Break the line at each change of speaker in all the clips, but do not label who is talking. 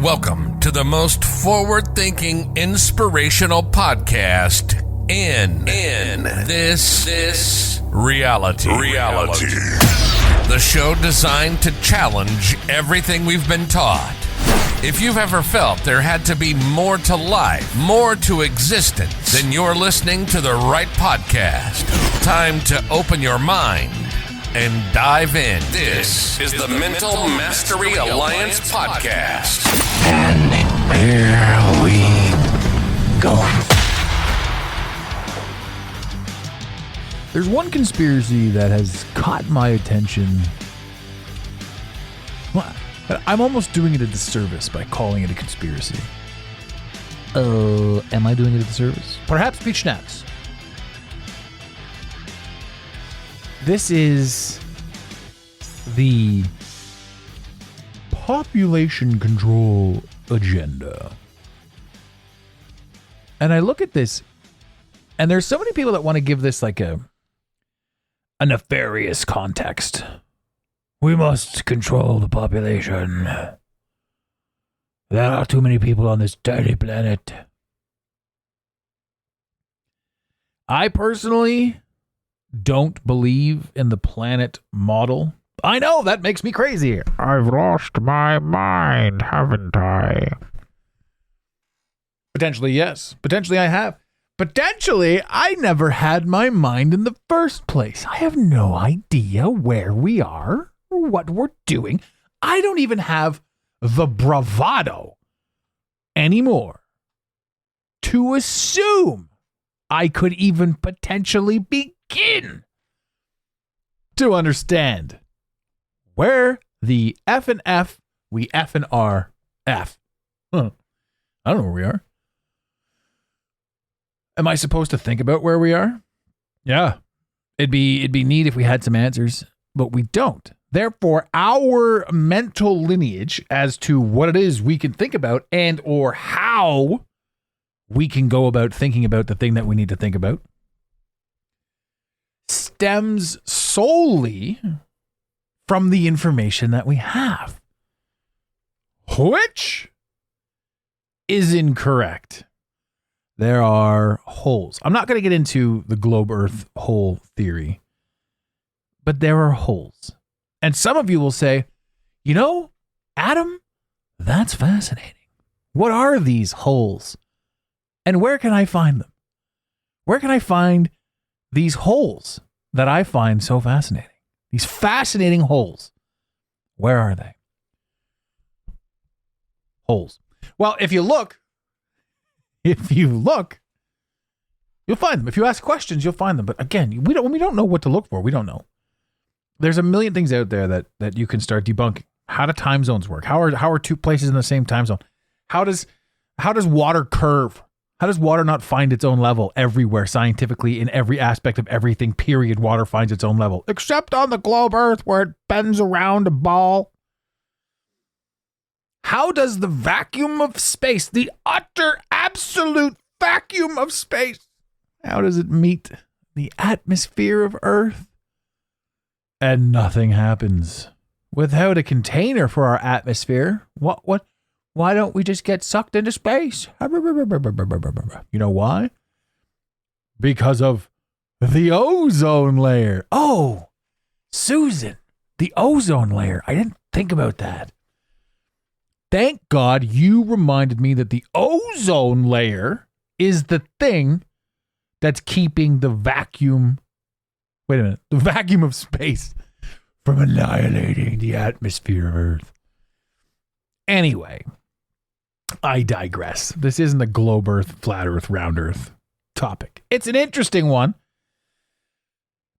Welcome to the most forward-thinking, inspirational podcast in this reality. The show designed to challenge everything we've been taught. If you've ever felt there had to be more to life, more to existence, then you're listening to the right podcast. Time to open your mind and dive in. This is the Mental Mastery Alliance podcast.
And here we go.
There's one conspiracy that has caught my attention. Well, I'm almost doing it a disservice by calling it a conspiracy. Am I doing it a disservice? Perhaps Beach Snacks. This is the population control agenda. And I look at this, and there's so many people that want to give this like a nefarious context. We must control the population. There are too many people on this dirty planet. I personally don't believe in the planet model. I know, that makes me crazy.
I've lost my mind, haven't I?
Potentially, yes. Potentially, I have. Potentially, I never had my mind in the first place. I have no idea where we are or what we're doing. I don't even have the bravado anymore to assume I could even potentially begin to understand where the F and F we effing are F. I don't know where we are. Am I supposed to think about where we are? Yeah. It'd be neat if we had some answers, but we don't. Therefore, our mental lineage as to what it is we can think about and or how we can go about thinking about the thing that we need to think about stems solely from the information that we have, which is incorrect. There are holes. I'm not going to get into the globe earth hole theory, but there are holes. And some of you will say, you know, Adam, that's fascinating. What are these holes? And where can I find them? Where can I find these holes that I find so fascinating? These fascinating holes. Where are they? Holes. Well, if you look, you'll find them. If you ask questions, you'll find them. But again, we don't know what to look for. We don't know. There's a million things out there that you can start debunking. How do time zones work? How are two places in the same time zone? How does water curve? How does water not find its own level everywhere scientifically in every aspect of everything, period? Water finds its own level, except on the globe Earth where it bends around a ball. How does the vacuum of space, the utter absolute vacuum of space, how does it meet the atmosphere of Earth? And nothing happens. Without a container for our atmosphere, what? Why don't we just get sucked into space? You know why? Because of the ozone layer. Oh, Susan, the ozone layer. I didn't think about that. Thank God you reminded me that the ozone layer is the thing that's keeping the vacuum, the vacuum of space from annihilating the atmosphere of Earth. Anyway, I digress. This isn't a globe Earth, flat Earth, round Earth topic. It's an interesting one.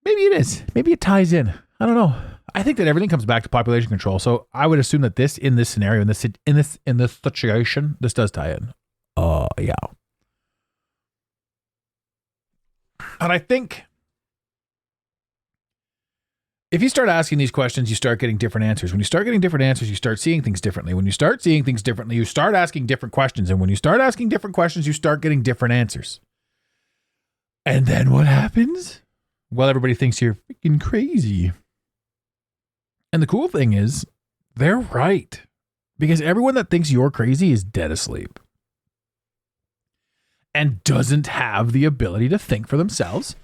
Maybe it is. Maybe it ties in. I don't know. I think that everything comes back to population control. So I would assume that in this scenario, in this situation, this does tie in. Yeah. And I think if you start asking these questions, you start getting different answers. When you start getting different answers, you start seeing things differently. When you start seeing things differently, you start asking different questions. And when you start asking different questions, you start getting different answers. And then what happens? Well, everybody thinks you're freaking crazy. And the cool thing is, they're right. Because everyone that thinks you're crazy is dead asleep and doesn't have the ability to think for themselves.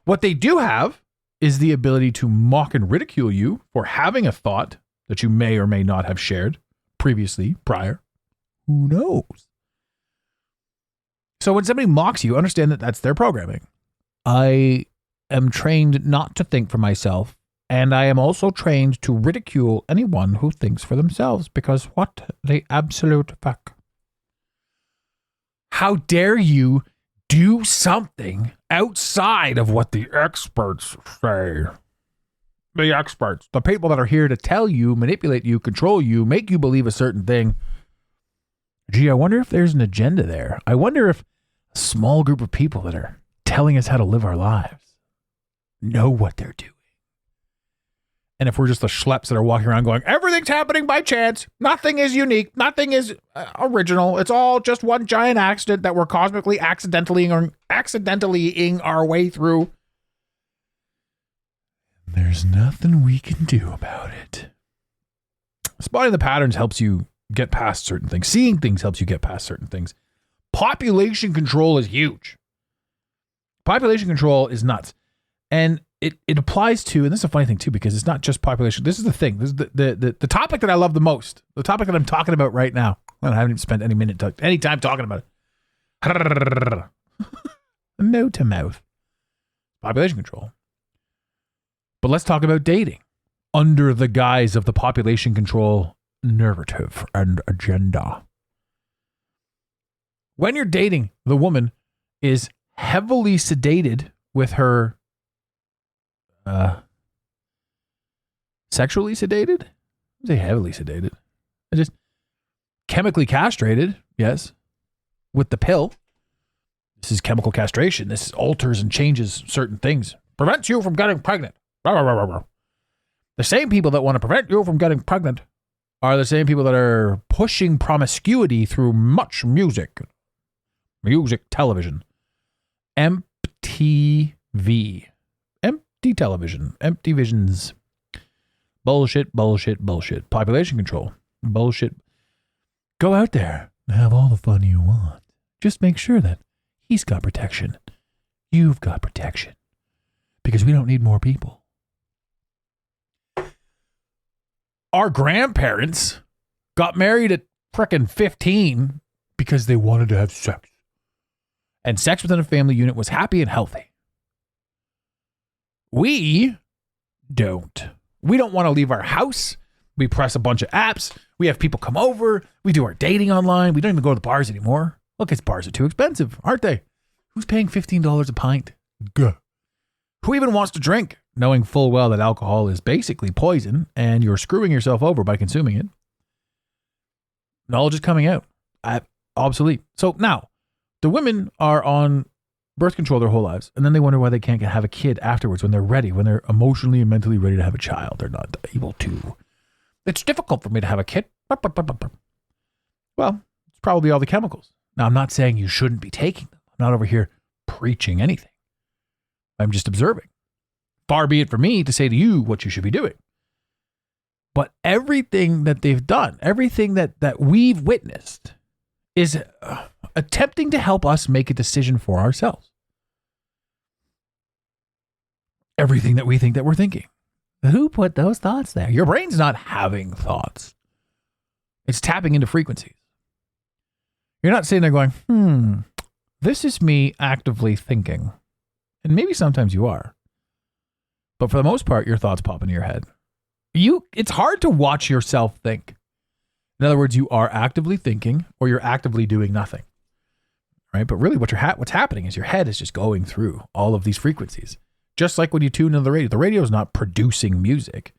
What they do have is the ability to mock and ridicule you for having a thought that you may or may not have shared previously, prior. Who knows? So when somebody mocks you, understand that that's their programming. I am trained not to think for myself, and I am also trained to ridicule anyone who thinks for themselves, because what the absolute fuck? How dare you do something outside of what the experts say? The experts, the people that are here to tell you, manipulate you, control you, make you believe a certain thing. Gee, I wonder if there's an agenda there. I wonder if a small group of people that are telling us how to live our lives know what they're doing. And if we're just the schleps that are walking around going, everything's happening by chance, nothing is unique, nothing is original, it's all just one giant accident that we're cosmically accidentally-ing our way through. There's nothing we can do about it. Spotting the patterns helps you get past certain things. Seeing things helps you get past certain things. Population control is huge. Population control is nuts. And it applies to, and this is a funny thing too, because it's not just population. This is the thing. This is the topic that I love the most. The topic that I'm talking about right now. I haven't even spent any time talking about it. Mouth to mouth. Population control. But let's talk about dating under the guise of the population control narrative and agenda. When you're dating, the woman is heavily sedated with her sexually sedated? I say heavily sedated. Just chemically castrated, yes, with the pill. This is chemical castration. This alters and changes certain things. Prevents you from getting pregnant. The same people that want to prevent you from getting pregnant are the same people that are pushing promiscuity through much music television. MTV. Empty television. Empty visions. Bullshit. Population control. Bullshit. Go out there and have all the fun you want. Just make sure that he's got protection. You've got protection. Because we don't need more people. Our grandparents got married at frickin' 15 because they wanted to have sex. And sex within a family unit was happy and healthy. We don't. We don't want to leave our house. We press a bunch of apps. We have people come over. We do our dating online. We don't even go to the bars anymore. Look, because bars are too expensive, aren't they? Who's paying $15 a pint? Gah. Who even wants to drink, knowing full well that alcohol is basically poison and you're screwing yourself over by consuming it? Knowledge is coming out. Obsolete. So now, the women are on birth control their whole lives, and then they wonder why they can't have a kid afterwards when they're ready, when they're emotionally and mentally ready to have a child. They're not able to. It's difficult for me to have a kid. Well, it's probably all the chemicals. Now, I'm not saying you shouldn't be taking them. I'm not over here preaching anything. I'm just observing. Far be it for me to say to you what you should be doing. But everything that they've done, everything that we've witnessed is attempting to help us make a decision for ourselves. Everything that we think that we're thinking. Who put those thoughts there? Your brain's not having thoughts. It's tapping into frequencies. You're not sitting there going, this is me actively thinking. And maybe sometimes you are. But for the most part, your thoughts pop into your head. It's hard to watch yourself think. In other words, you are actively thinking or you're actively doing nothing. Right? But really what's happening is your head is just going through all of these frequencies. Just like when you tune into the radio is not producing music.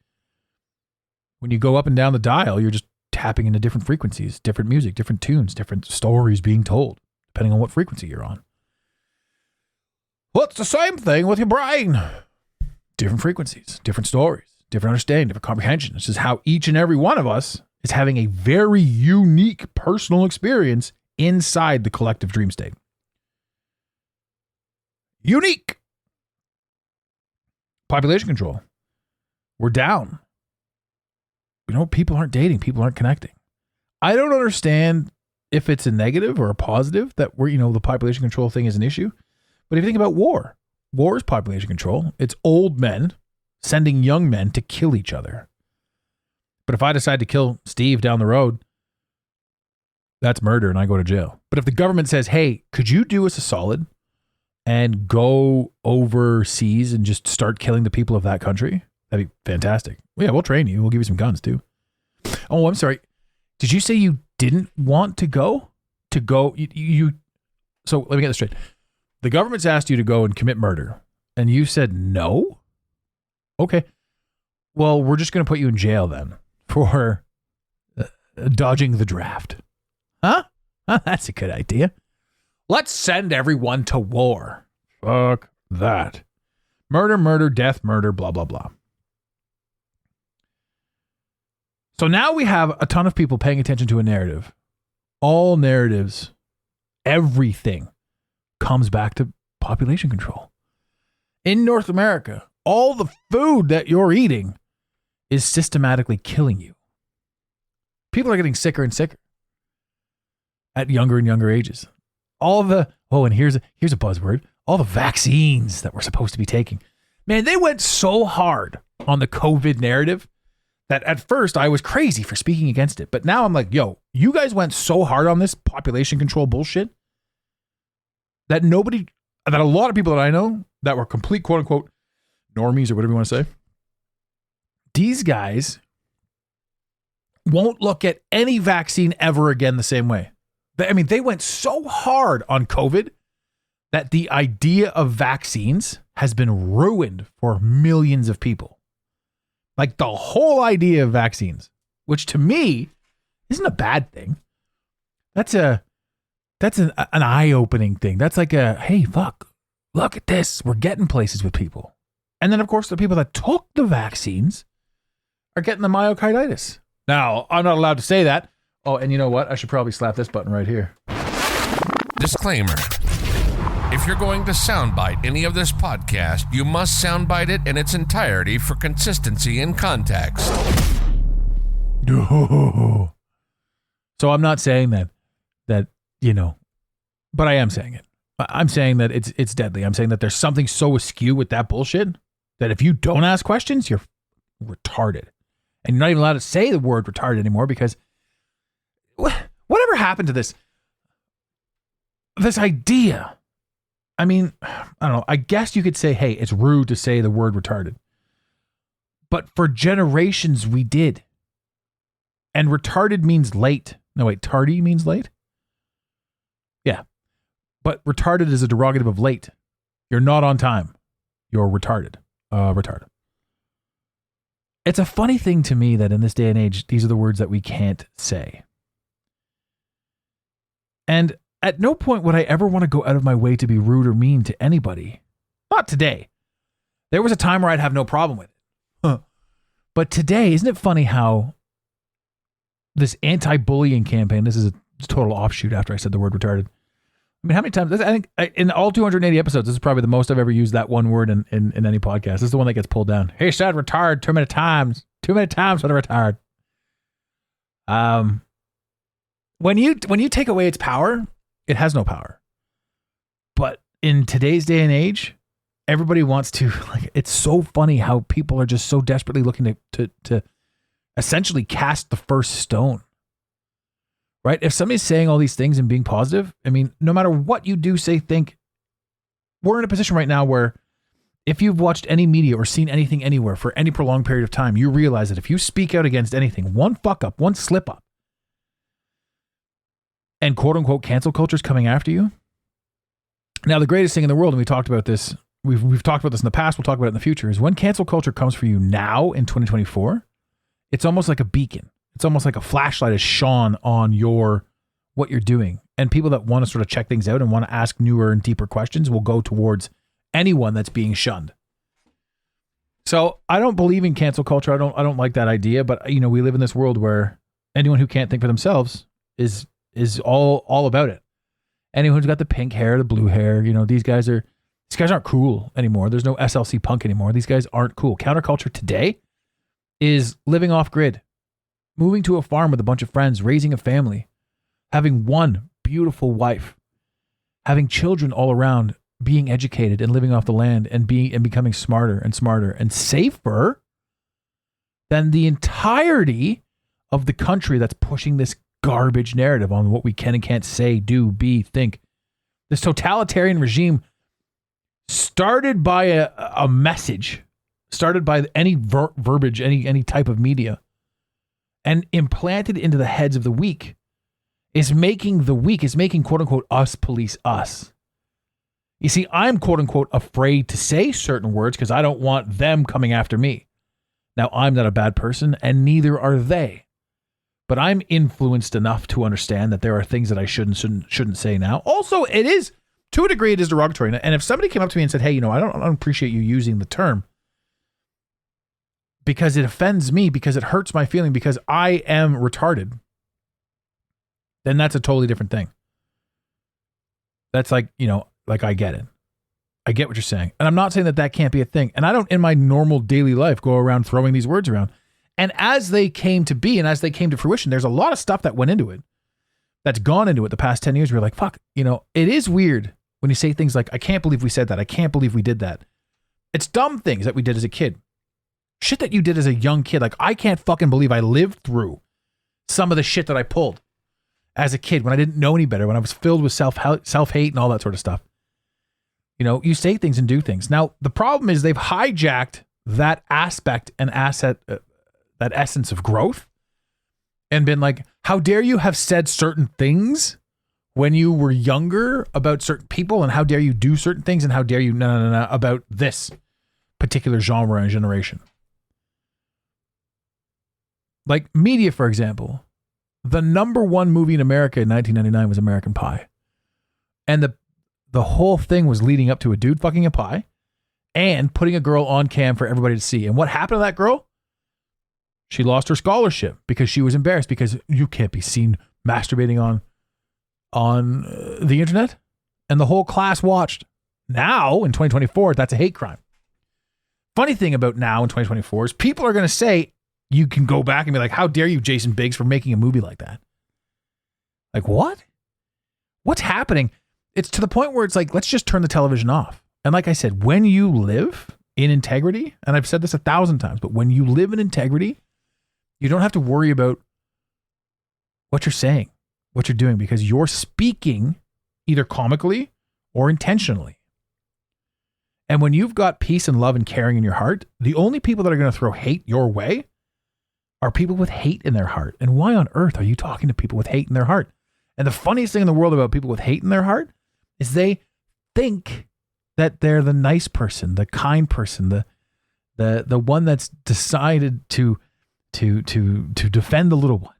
When you go up and down the dial, you're just tapping into different frequencies, different music, different tunes, different stories being told, depending on what frequency you're on. Well, it's the same thing with your brain. Different frequencies, different stories, different understanding, different comprehension. This is how each and every one of us is having a very unique personal experience inside the collective dream state. Unique. Population control. We're down. People aren't dating. People aren't connecting. I don't understand if it's a negative or a positive that the population control thing is an issue. But if you think about war is population control. It's old men sending young men to kill each other. But if I decide to kill Steve down the road, that's murder and I go to jail. But if the government says, hey, could you do us a solid and go overseas and just start killing the people of that country? That'd be fantastic. Yeah, we'll train you. We'll give you some guns too. Oh, I'm sorry. Did you say you didn't want to go? So let me get this straight. The government's asked you to go and commit murder, and you said no? Okay. Well, we're just going to put you in jail then for dodging the draft. Huh? That's a good idea. Let's send everyone to war. Fuck that. Murder, death, murder, blah, blah, blah. So now we have a ton of people paying attention to a narrative. All narratives, everything comes back to population control. In North America, all the food that you're eating is systematically killing you. People are getting sicker and sicker at younger and younger ages. And here's a buzzword, all the vaccines that we're supposed to be taking. Man, they went so hard on the COVID narrative that at first I was crazy for speaking against it. But now I'm like, yo, you guys went so hard on this population control bullshit that a lot of people that I know that were complete quote unquote normies or whatever you want to say, these guys won't look at any vaccine ever again the same way. They went so hard on COVID that the idea of vaccines has been ruined for millions of people. Like the whole idea of vaccines, which to me isn't a bad thing. That's an eye-opening thing. That's like hey, fuck, look at this. We're getting places with people. And then, of course, the people that took the vaccines are getting the myocarditis. Now, I'm not allowed to say that. Oh, and you know what? I should probably slap this button right here.
Disclaimer. If you're going to soundbite any of this podcast, you must soundbite it in its entirety for consistency and context.
So I'm not saying that but I am saying it. I'm saying that it's deadly. I'm saying that there's something so askew with that bullshit that if you don't ask questions, you're retarded. And you're not even allowed to say the word retarded anymore because whatever happened to this idea? I mean, I don't know. I guess you could say, hey, it's rude to say the word retarded. But for generations, we did. And retarded means late. No, wait, tardy means late? Yeah. But retarded is a derogative of late. You're not on time. You're retarded. Retarded. It's a funny thing to me that in this day and age, these are the words that we can't say. And at no point would I ever want to go out of my way to be rude or mean to anybody. Not today. There was a time where I'd have no problem with it. But today, isn't it funny how this anti-bullying campaign, this is a total offshoot after I said the word retarded. I mean, how many times, I think in all 280 episodes, this is probably the most I've ever used that one word in any podcast. This is the one that gets pulled down. He said retard too many times. Too many times for the retard. When you take away its power, it has no power. But in today's day and age, everybody wants to, it's so funny how people are just so desperately looking to essentially cast the first stone. Right? If somebody's saying all these things and being positive, I mean, no matter what you do, say, think, we're in a position right now where if you've watched any media or seen anything anywhere for any prolonged period of time, you realize that if you speak out against anything, one fuck up, one slip up, and quote unquote cancel culture is coming after you. Now, the greatest thing in the world, and we talked about this, we've talked about this in the past, we'll talk about it in the future, is when cancel culture comes for you now in 2024, it's almost like a beacon. It's almost like a flashlight is shone on what you're doing. And people that want to sort of check things out and want to ask newer and deeper questions will go towards anyone that's being shunned. So I don't believe in cancel culture. I don't like that idea, but we live in this world where anyone who can't think for themselves is all about it. Anyone who's got the pink hair, the blue hair, these guys aren't cool anymore. There's no SLC punk anymore. These guys aren't cool. Counterculture today is living off grid. moving to a farm with a bunch of friends, raising a family, having one beautiful wife, having children all around, being educated and living off the land and becoming smarter and smarter and safer than the entirety of the country that's pushing this garbage narrative on what we can and can't say, do, be, think. This totalitarian regime started by a message, started by any verbiage, any type of media, and implanted into the heads of the weak, is making quote unquote us police us. You see, I'm quote unquote afraid to say certain words because I don't want them coming after me. Now, I'm not a bad person, and neither are they. But I'm influenced enough to understand that there are things that I shouldn't say now. Also, it is, to a degree, it is derogatory. And if somebody came up to me and said, hey, I don't appreciate you using the term because it offends me, because it hurts my feeling, because I am retarded, then that's a totally different thing. That's like I get it. I get what you're saying. And I'm not saying that can't be a thing. And I don't, in my normal daily life, go around throwing these words around. And as they came to be and as they came to fruition, there's a lot of stuff that went into it, that's gone into it the past 10 years. We're like, fuck, it is weird when you say things like, I can't believe we said that. I can't believe we did that. It's dumb things that we did as a kid. Shit that you did as a young kid. Like, I can't fucking believe I lived through some of the shit that I pulled as a kid when I didn't know any better, when I was filled with self-hate and all that sort of stuff. You say things and do things. Now, the problem is they've hijacked that aspect and asset, that essence of growth, and been like, how dare you have said certain things when you were younger about certain people, and how dare you do certain things, and how dare you no about this particular genre and generation. Like media, for example, the number one movie in America in 1999 was American Pie. And the whole thing was leading up to a dude fucking a pie and putting a girl on cam for everybody to see. And what happened to that girl? She lost her scholarship because she was embarrassed, because you can't be seen masturbating on the internet. And the whole class watched. Now, in 2024, that's a hate crime. Funny thing about now in 2024 is people are going to say, you can go back and be like, how dare you, Jason Biggs, for making a movie like that? Like, what? What's happening? It's to the point where it's like, let's just turn the television off. And like I said, when you live in integrity, and I've said this 1,000 times, but when you live in integrity, you don't have to worry about what you're saying, what you're doing, because you're speaking either comically or intentionally. And when you've got peace and love and caring in your heart, the only people that are going to throw hate your way are people with hate in their heart. And why on earth are you talking to people with hate in their heart? And the funniest thing in the world about people with hate in their heart is they think that they're the nice person, the kind person, the one that's decided to defend the little one,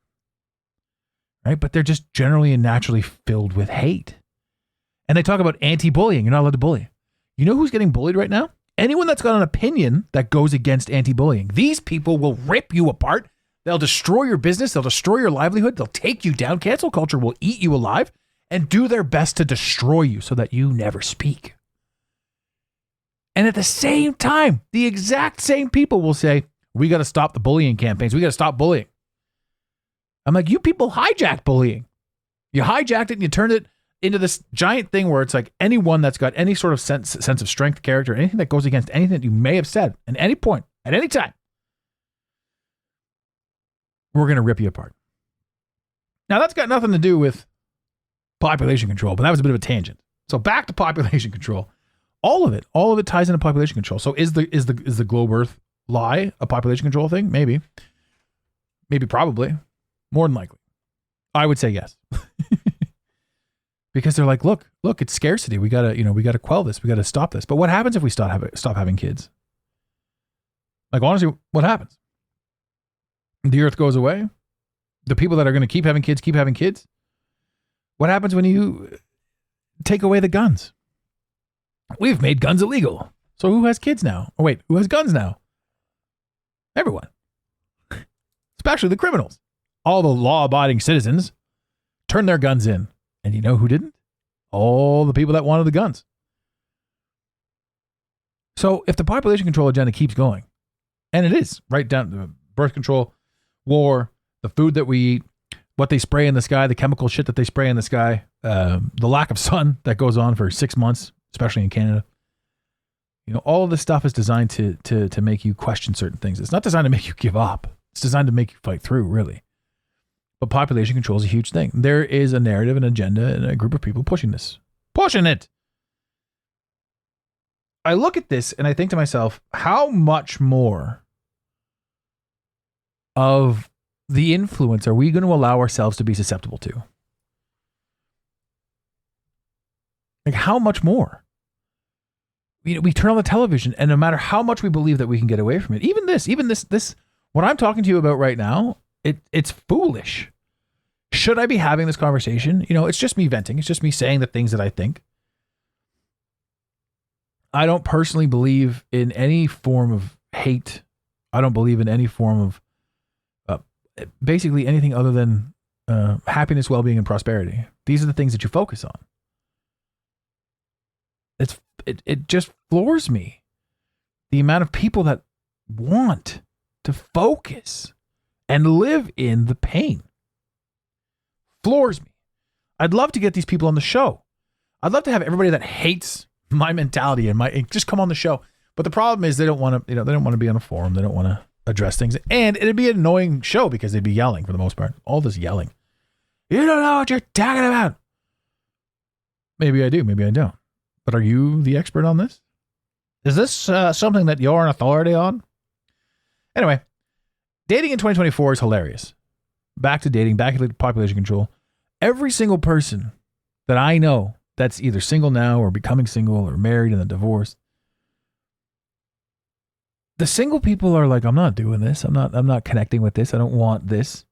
right? But they're just generally and naturally filled with hate. And they talk about anti-bullying. You're not allowed to bully. You know who's getting bullied right now? Anyone that's got an opinion that goes against anti-bullying. These people will rip you apart. They'll destroy your business. They'll destroy your livelihood. They'll take you down. Cancel culture will eat you alive and do their best to destroy you so that you never speak. And at the same time, the exact same people will say, we got to stop the bullying campaigns. We got to stop bullying. I'm like, you people hijacked bullying. You hijacked it and you turned it into this giant thing where it's like anyone that's got any sort of sense of strength, character, anything that goes against anything that you may have said at any point, at any time, we're going to rip you apart. Now, that's got nothing to do with population control, but that was a bit of a tangent. So back to population control. All of it ties into population control. So is the globe Earth lie a population control thing? Maybe, probably, more than likely. I would say yes. Because they're like, look, it's scarcity. We gotta quell this. We gotta stop this. But what happens if we stop having kids? Like, honestly, what happens? The earth goes away. The people that are going to keep having kids. What happens when you take away the guns? We've made guns illegal. So who has kids now? Oh, wait, who has guns now? Everyone. Especially the criminals. All the law-abiding citizens turn their guns in. And you know who didn't? All the people that wanted the guns. So if the population control agenda keeps going, and it is right down to birth control, war, the food that we eat, what they spray in the sky, the chemical shit that they spray in the sky, the lack of sun that goes on for 6 months, especially in Canada. All of this stuff is designed to make you question certain things. It's not designed to make you give up. It's designed to make you fight through, really. But population control is a huge thing. There is a narrative, an agenda, and a group of people pushing this. Pushing it! I look at this and I think to myself, how much more of the influence are we going to allow ourselves to be susceptible to? Like, how much more? We turn on the television, and no matter how much we believe that we can get away from it, even this, what I'm talking to you about right now, it's foolish. Should I be having this conversation? It's just me venting. It's just me saying the things that I think. I don't personally believe in any form of hate. I don't believe in any form of basically anything other than happiness, well-being, and prosperity. These are the things that you focus on. It just floors me. The amount of people that want to focus and live in the pain floors me. I'd love to get these people on the show. I'd love to have everybody that hates my mentality and just come on the show. But the problem is they don't want to, they don't want to be on a forum. They don't want to address things. And it'd be an annoying show because they'd be yelling for the most part. All this yelling. You don't know what you're talking about. Maybe I do. Maybe I don't. But are you the expert on this? Is this something that you're an authority on? Anyway, dating in 2024 is hilarious. Back to dating, back to population control. Every single person that I know that's either single now or becoming single or married and then divorced, the single people are like, I'm not doing this. I'm not connecting with this. I don't want this.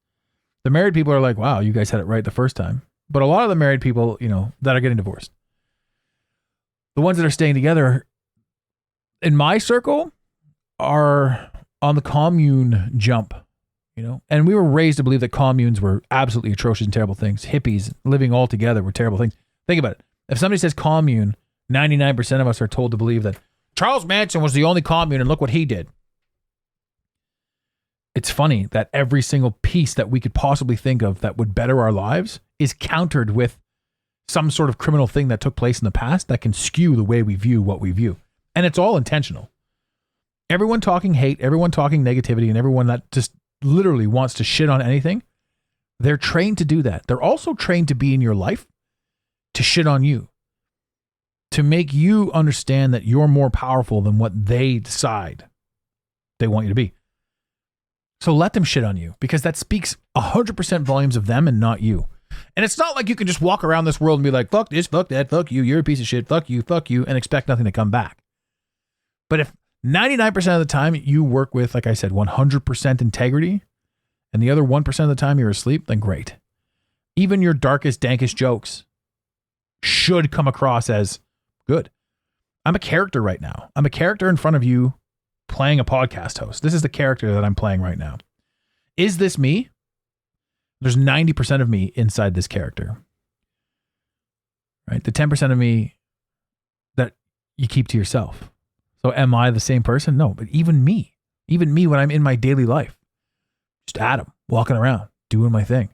The married people are like, wow, you guys had it right the first time. But a lot of the married people, that are getting divorced, the ones that are staying together in my circle are on the commune jump, and we were raised to believe that communes were absolutely atrocious and terrible things. Hippies living all together were terrible things. Think about it. If somebody says commune, 99% of us are told to believe that Charles Manson was the only commune and look what he did. It's funny that every single piece that we could possibly think of that would better our lives is countered with some sort of criminal thing that took place in the past that can skew the way we view what we view. And it's all intentional. Everyone talking hate, everyone talking negativity, and everyone that just literally wants to shit on anything, they're trained to do that. They're also trained to be in your life to shit on you, to make you understand that you're more powerful than what they decide they want you to be. So let them shit on you, because that speaks 100% volumes of them and not you. And it's not like you can just walk around this world and be like, fuck this, fuck that, fuck you, you're a piece of shit, fuck you, and expect nothing to come back. But if 99% of the time you work with, like I said, 100% integrity, and the other 1% of the time you're asleep, then great. Even your darkest, dankest jokes should come across as good. I'm a character right now. I'm a character in front of you playing a podcast host. This is the character that I'm playing right now. Is this me? There's 90% of me inside this character. Right? The 10% of me that you keep to yourself. So am I the same person? No, but even me when I'm in my daily life, just Adam, walking around, doing my thing.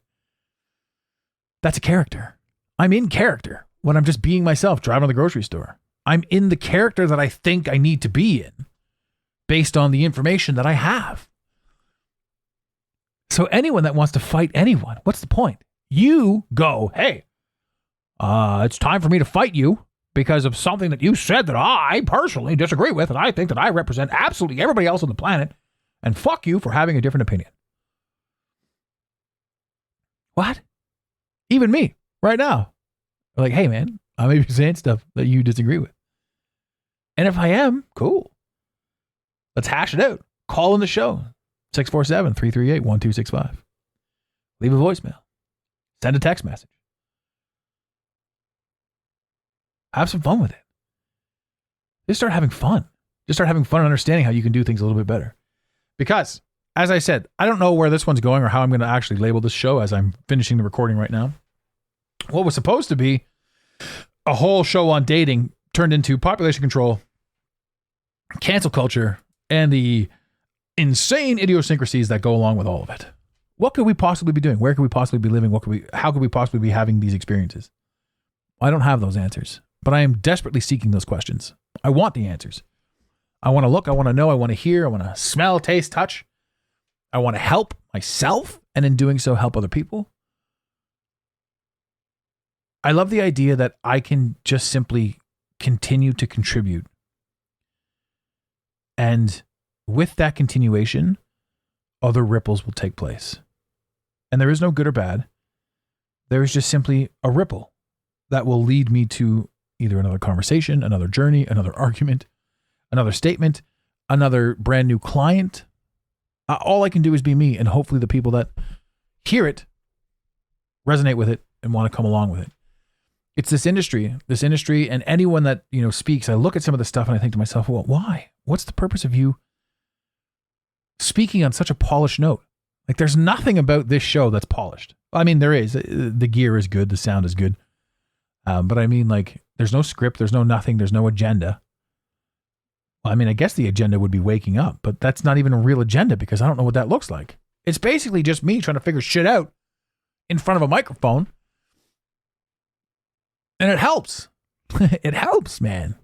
That's a character. I'm in character when I'm just being myself, driving to the grocery store. I'm in the character that I think I need to be in based on the information that I have. So anyone that wants to fight anyone, what's the point? You go, hey, it's time for me to fight you because of something that you said that I personally disagree with, and I think that I represent absolutely everybody else on the planet, and fuck you for having a different opinion. What? Even me, right now. Like, hey man, I may be saying stuff that you disagree with. And if I am, cool. Let's hash it out. Call in the show. 647-338-1265. Leave a voicemail. Send a text message. Have some fun with it. Just start having fun. Just start having fun and understanding how you can do things a little bit better. Because, as I said, I don't know where this one's going or how I'm going to actually label this show as I'm finishing the recording right now. What was supposed to be a whole show on dating turned into population control, cancel culture, and the insane idiosyncrasies that go along with all of it. What could we possibly be doing? Where could we possibly be living? How could we possibly be having these experiences? I don't have those answers, but I am desperately seeking those questions. I want the answers. I want to look, I want to know, I want to hear, I want to smell, taste, touch. I want to help myself, and in doing so, help other people. I love the idea that I can just simply continue to contribute. And with that continuation, other ripples will take place. And there is no good or bad. There is just simply a ripple that will lead me to either another conversation, another journey, another argument, another statement, another brand new client. All I can do is be me, and hopefully the people that hear it resonate with it and want to come along with it. It's this industry, and anyone that, speaks, I look at some of the stuff and I think to myself, well, why? What's the purpose of you speaking on such a polished note? Like, there's nothing about this show that's polished. I mean, there is. The gear is good. The sound is good. But I mean, like, there's no script. There's no nothing. There's no agenda. Well, I mean, I guess the agenda would be waking up, but that's not even a real agenda because I don't know what that looks like. It's basically just me trying to figure shit out in front of a microphone. And it helps. It helps, man,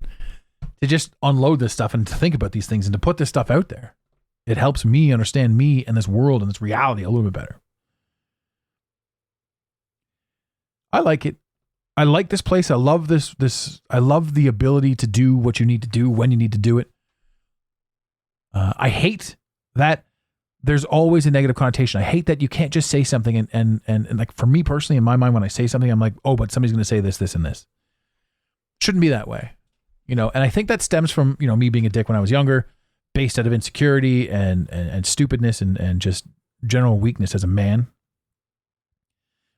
to just unload this stuff and to think about these things and to put this stuff out there. It helps me understand me and this world and this reality a little bit better. I like it. I like this place. I love this. I love the ability to do what you need to do when you need to do it. I hate that there's always a negative connotation. I hate that you can't just say something and like, for me personally, in my mind, when I say something, I'm like, oh, but somebody's going to say this, this, and this. Shouldn't be that way, and I think that stems from, me being a dick when I was younger, based out of insecurity and stupidness and just general weakness as a man.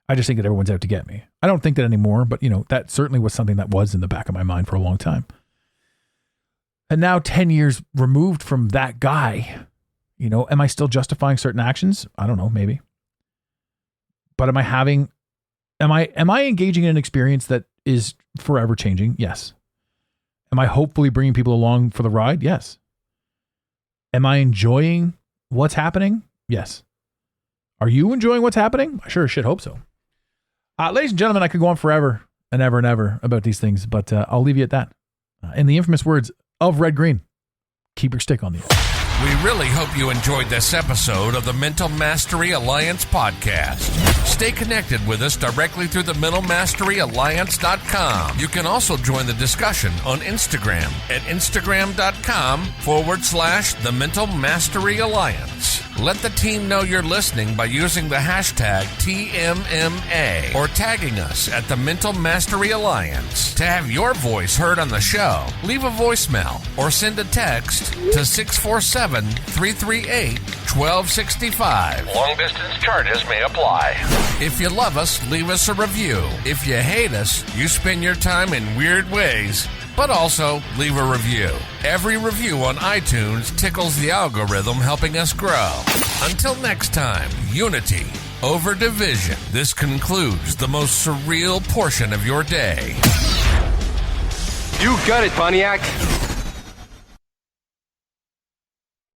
I just think that everyone's out to get me. I don't think that anymore, but that certainly was something that was in the back of my mind for a long time. And now 10 years removed from that guy, am I still justifying certain actions? I don't know, maybe. But am I engaging in an experience that is forever changing? Yes. Am I hopefully bringing people along for the ride? Yes. Am I enjoying what's happening? Yes. Are you enjoying what's happening? I sure as shit hope so. Ladies and gentlemen, I could go on forever and ever and ever about these things, but I'll leave you at that. In the infamous words of Red Green, keep your stick on the edge.
We really hope you enjoyed this episode of the Mental Mastery Alliance podcast. Stay connected with us directly through the mentalmasteryalliance.com. You can also join the discussion on Instagram at instagram.com/the Mental Mastery Alliance. Let the team know you're listening by using the hashtag TMMA or tagging us at the Mental Mastery Alliance. To have your voice heard on the show, leave a voicemail or send a text to 647-338-1265. Long distance charges may apply. If you love us, leave us a review. If you hate us, you spend your time in weird ways, but also leave a review. Every review on iTunes tickles the algorithm, helping us grow. Until next time, unity over division. This concludes the most surreal portion of your day.
You got it, Pontiac.